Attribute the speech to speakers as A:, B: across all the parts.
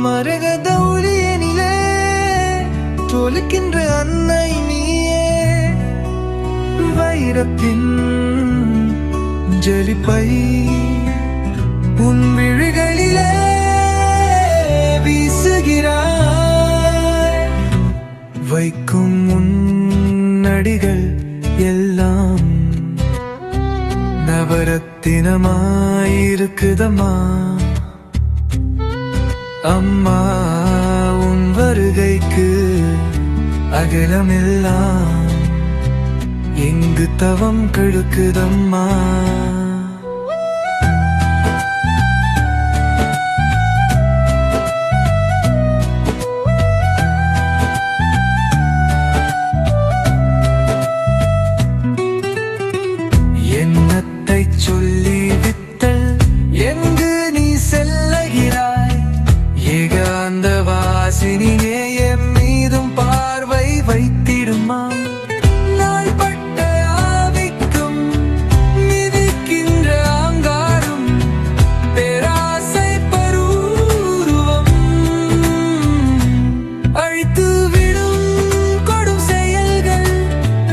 A: மரகத ஒளியனிலே தோலுக்கின்ற அன்னை நீயே, வைரத்தின் ஜலிப்பை உன் விழிகளிலே வீசுகிறாய். வைக்கும் முன்னடிகள் எல்லாம் நவரத்தினமாயிருக்குதம்மா. அம்மா உன் வருகைக்கு அகலமெல்லாம் எங்கு தவம் கெடுக்குதம்மா. என்னத்தை சொல்லி வித்தல் எங்கு நீ செல்லுகிறாய்? ஏகாந்த வாசினியே என் மீதும் பார்வை வைத்திடுமா. நாள்பட்ட ஆவிக்கும் மிதிக்கின்ற ஆங்காரும் பேராசை பருவம் அழித்து விடும் கொடும் செயல்கள்,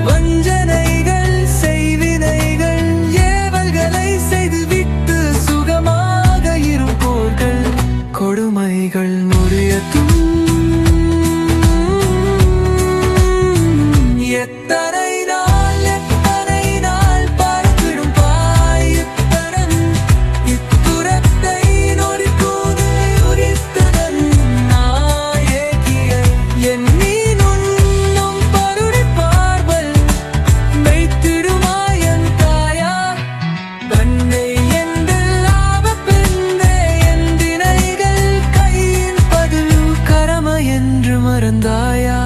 A: வஞ்சனைகள், செய்வினைகள், ஏவல்களை செய்துவிட்டு சுகமாக இருப்போர்கள் கொடுமைகள் முறியட்டும். எத்தனை நாள் பார்த்திடும் பாயுத்தரன் இத்துரத்தை நொறிக்கூது உரித்ததன் நாயகியை என் மீனும் பருடி பார்வல் வைத்திடுமாயன் தாயா. தன்னை எந்த லாப பெண்ணே என் தினைகள் கையின் பதில் கரம என்று மறந்தாயா.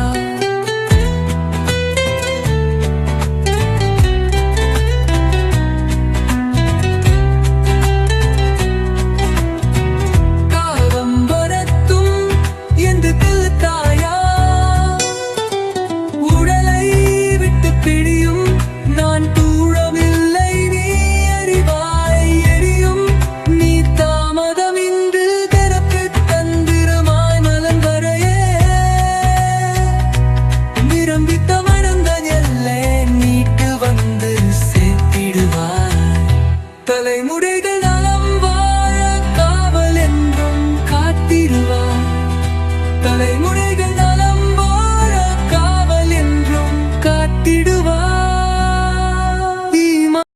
A: தலைமுறைகள்